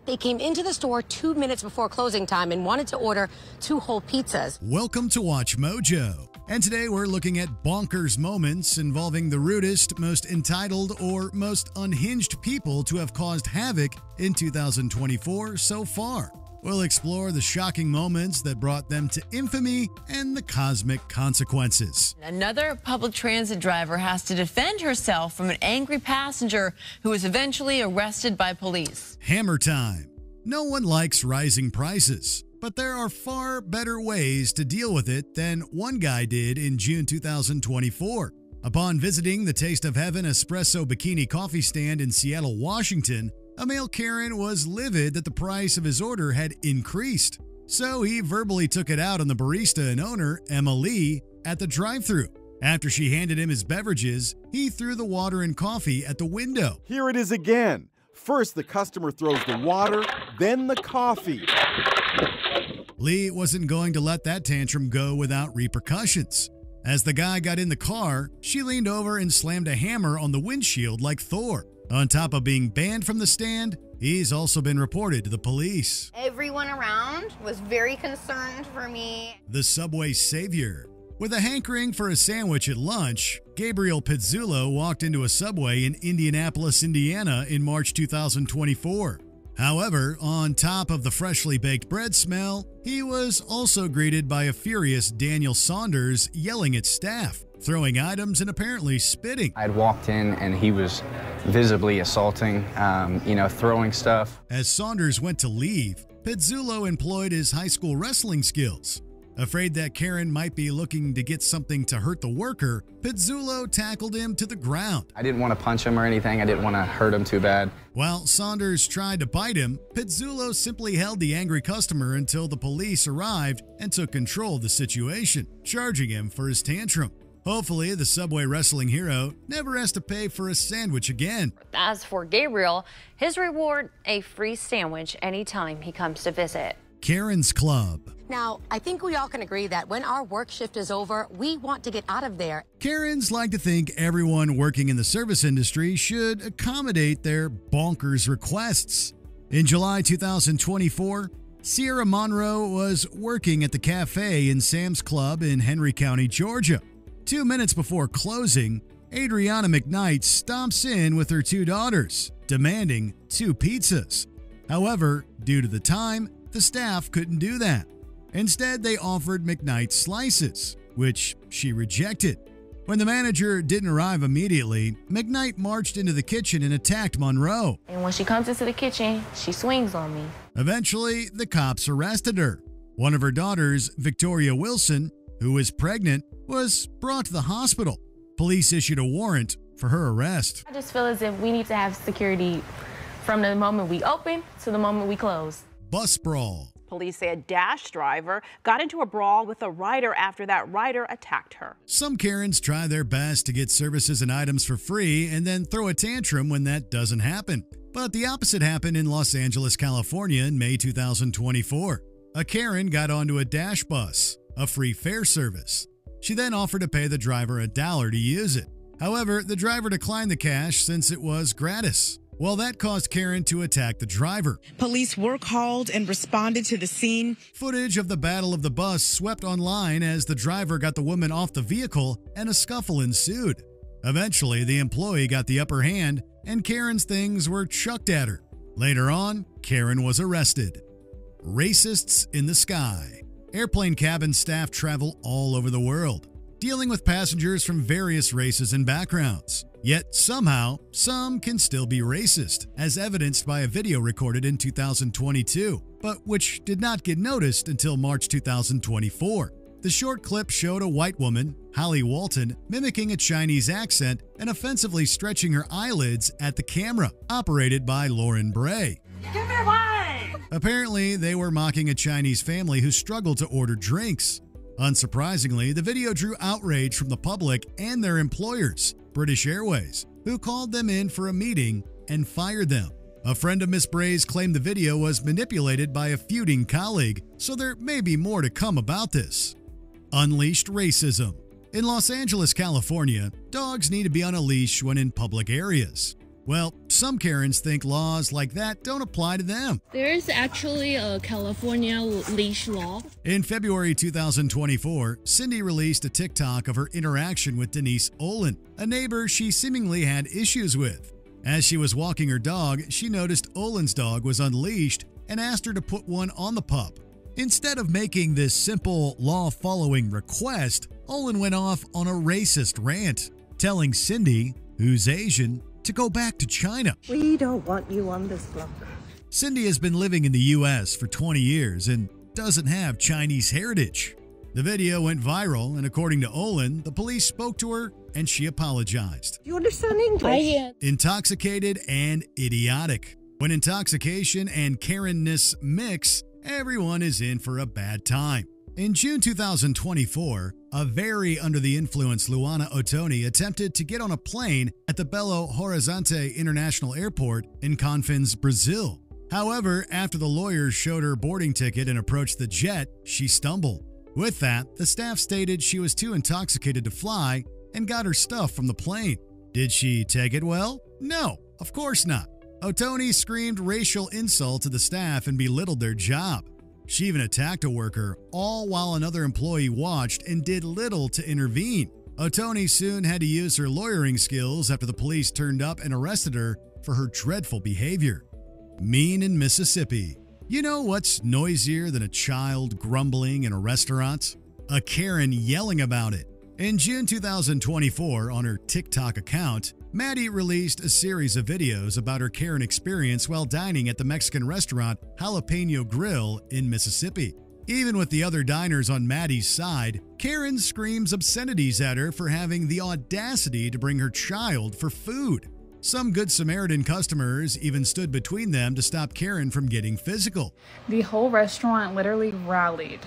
They came into the store 2 minutes before closing time and wanted to order 2 whole pizzas. Welcome to Watch Mojo. And today we're looking at bonkers moments involving the rudest, most entitled, or most unhinged people to have caused havoc in 2024 so far. We'll explore the shocking moments that brought them to infamy and the cosmic consequences. Another public transit driver has to defend herself from an angry passenger who was eventually arrested by police. Hammer time. No one likes rising prices, but there are far better ways to deal with it than one guy did in June 2024. Upon visiting the Taste of Heaven Espresso Bikini coffee stand in Seattle, Washington, a male Karen was livid that the price of his order had increased. So he verbally took it out on the barista and owner, Emma Lee, at the drive-thru. After she handed him his beverages, he threw the water and coffee at the window. Here it is again. First, the customer throws the water, then the coffee. Lee wasn't going to let that tantrum go without repercussions. As the guy got in the car, she leaned over and slammed a hammer on the windshield like Thor. On top of being banned from the stand, he's also been reported to the police. Everyone around was very concerned for me. The Subway savior. With a hankering for a sandwich at lunch, Gabriel Pizzulo walked into a Subway in Indianapolis, Indiana in March 2024. However, on top of the freshly baked bread smell, he was also greeted by a furious Daniel Saunders yelling at staff, throwing items and apparently spitting. I'd walked in and he was visibly assaulting, throwing stuff. As Saunders went to leave, Pizzulo employed his high school wrestling skills. Afraid that Karen might be looking to get something to hurt the worker, Pizzulo tackled him to the ground. I didn't want to punch him or anything. I didn't want to hurt him too bad. While Saunders tried to bite him, Pizzulo simply held the angry customer until the police arrived and took control of the situation, charging him for his tantrum. Hopefully, the Subway wrestling hero never has to pay for a sandwich again. As for Gabriel, his reward, a free sandwich anytime he comes to visit. Karen's Club. Now, I think we all can agree that when our work shift is over, we want to get out of there. Karens like to think everyone working in the service industry should accommodate their bonkers requests. In July 2024, Sierra Monroe was working at the cafe in Sam's Club in Henry County, Georgia. 2 minutes before closing, Adriana McKnight stomps in with her 2 daughters, demanding 2 pizzas. However, due to the time, the staff couldn't do that. Instead, they offered McKnight slices, which she rejected. When the manager didn't arrive immediately, McKnight marched into the kitchen and attacked Monroe. And when she comes into the kitchen, she swings on me. Eventually, the cops arrested her. One of her daughters, Victoria Wilson, who was pregnant, was brought to the hospital. Police issued a warrant for her arrest. I just feel as if we need to have security from the moment we open to the moment we close. Bus brawl. Police say a Dash driver got into a brawl with a rider after that rider attacked her. Some Karens try their best to get services and items for free and then throw a tantrum when that doesn't happen. But the opposite happened in Los Angeles, California in May 2024. A Karen got onto a Dash bus, a free fare service. She then offered to pay the driver $1 to use it. However, the driver declined the cash since it was gratis. Well, that caused Karen to attack the driver. Police were called and responded to the scene. Footage of the battle of the bus swept online as the driver got the woman off the vehicle and a scuffle ensued. Eventually, the employee got the upper hand and Karen's things were chucked at her. Later on, Karen was arrested. Racists in the sky. Airplane cabin staff travel all over the world, dealing with passengers from various races and backgrounds. Yet somehow, some can still be racist, as evidenced by a video recorded in 2022, but which did not get noticed until March 2024. The short clip showed a white woman, Holly Walton, mimicking a Chinese accent and offensively stretching her eyelids at the camera, operated by Lauren Bray. Give me wine! Apparently, they were mocking a Chinese family who struggled to order drinks. Unsurprisingly, the video drew outrage from the public and their employers, British Airways, who called them in for a meeting and fired them. A friend of Miss Bray's claimed the video was manipulated by a feuding colleague, so there may be more to come about this. Unleashed racism. In Los Angeles, California, dogs need to be on a leash when in public areas. Well, some Karens think laws like that don't apply to them. There is actually a California leash law. In February 2024, Cindy released a TikTok of her interaction with Denise Olin, a neighbor she seemingly had issues with. As she was walking her dog, she noticed Olin's dog was unleashed and asked her to put one on the pup. Instead of making this simple, law-following request, Olin went off on a racist rant, telling Cindy, who's Asian, to go back to China. We don't want you on this block. Cindy has been living in the U.S. for 20 years and doesn't have Chinese heritage. The video went viral, and according to Olin, the police spoke to her and she apologized. You understand English? Intoxicated and idiotic. When intoxication and Karen-ness mix, everyone is in for a bad time. In June 2024, a very under-the-influence Luana Ottoni attempted to get on a plane at the Belo Horizonte International Airport in Confins, Brazil. However, after the lawyers showed her boarding ticket and approached the jet, she stumbled. With that, the staff stated she was too intoxicated to fly and got her stuff from the plane. Did she take it well? No, of course not. Ottoni screamed racial insults to the staff and belittled their job. She even attacked a worker, all while another employee watched and did little to intervene. Ottoni soon had to use her lawyering skills after the police turned up and arrested her for her dreadful behavior. Mean in Mississippi. You know what's noisier than a child grumbling in a restaurant? A Karen yelling about it. In June 2024, on her TikTok account, Maddie released a series of videos about her Karen experience while dining at the Mexican restaurant Jalapeno Grill in Mississippi. Even with the other diners on Maddie's side, Karen screams obscenities at her for having the audacity to bring her child for food. Some Good Samaritan customers even stood between them to stop Karen from getting physical. The whole restaurant literally rallied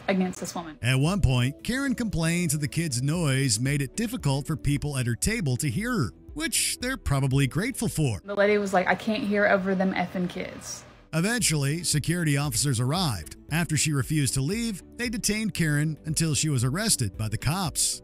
against this woman. At one point, Karen complains that the kids' noise made it difficult for people at her table to hear her, which they're probably grateful for. The lady was like, I can't hear over them effing kids. Eventually, security officers arrived. After she refused to leave, they detained Karen until she was arrested by the cops.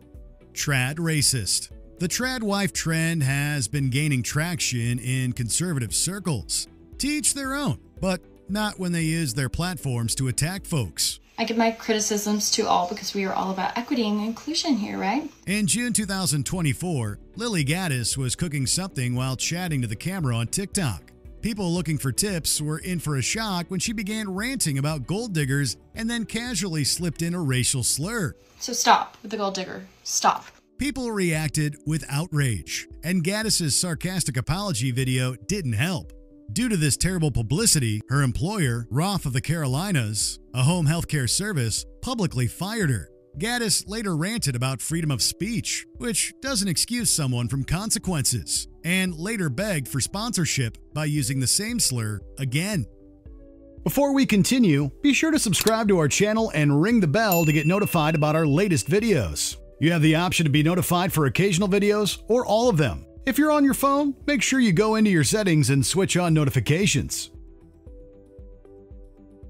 Trad racist. The trad wife trend has been gaining traction in conservative circles. To each their own, but not when they use their platforms to attack folks. I give my criticisms to all because we are all about equity and inclusion here, right? In June 2024, Lily Gaddis was cooking something while chatting to the camera on TikTok. People looking for tips were in for a shock when she began ranting about gold diggers and then casually slipped in a racial slur. So stop with the gold digger. Stop. People reacted with outrage, and Gaddis's sarcastic apology video didn't help. Due to this terrible publicity, her employer, Roth of the Carolinas, a home healthcare service, publicly fired her. Gaddis later ranted about freedom of speech, which doesn't excuse someone from consequences, and later begged for sponsorship by using the same slur again. Before we continue, be sure to subscribe to our channel and ring the bell to get notified about our latest videos. You have the option to be notified for occasional videos or all of them. If you're on your phone, make sure you go into your settings and switch on notifications.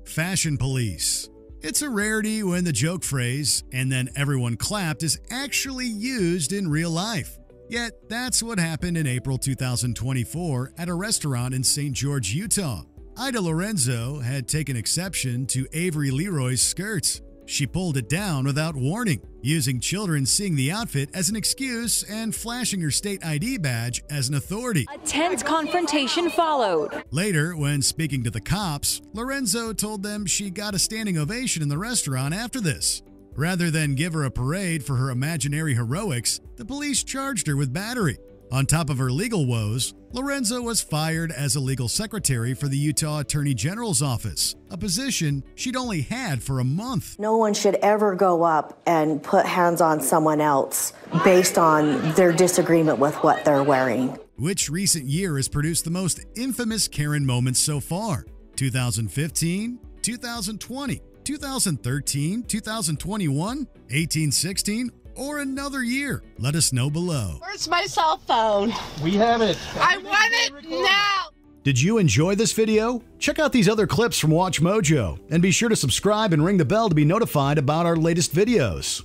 Fashion police. It's a rarity when the joke phrase, "and then everyone clapped," is actually used in real life. Yet, that's what happened in April 2024 at a restaurant in St. George, Utah. Ida Lorenzo had taken exception to Avery Leroy's skirt. She pulled it down without warning, using children seeing the outfit as an excuse and flashing her state ID badge as an authority. A tense confrontation followed. Later, when speaking to the cops, Lorenzo told them she got a standing ovation in the restaurant after this. Rather than give her a parade for her imaginary heroics, the police charged her with battery. On top of her legal woes, Lorenzo was fired as a legal secretary for the Utah Attorney General's office, a position she'd only had for a month. No one should ever go up and put hands on someone else based on their disagreement with what they're wearing. Which recent year has produced the most infamous Karen moments so far? 2015, 2020, 2013, 2021, 1816, or another year? Let us know below. Where's my cell phone? We have it. I want it now. Did you enjoy this video? Check out these other clips from WatchMojo and be sure to subscribe and ring the bell to be notified about our latest videos.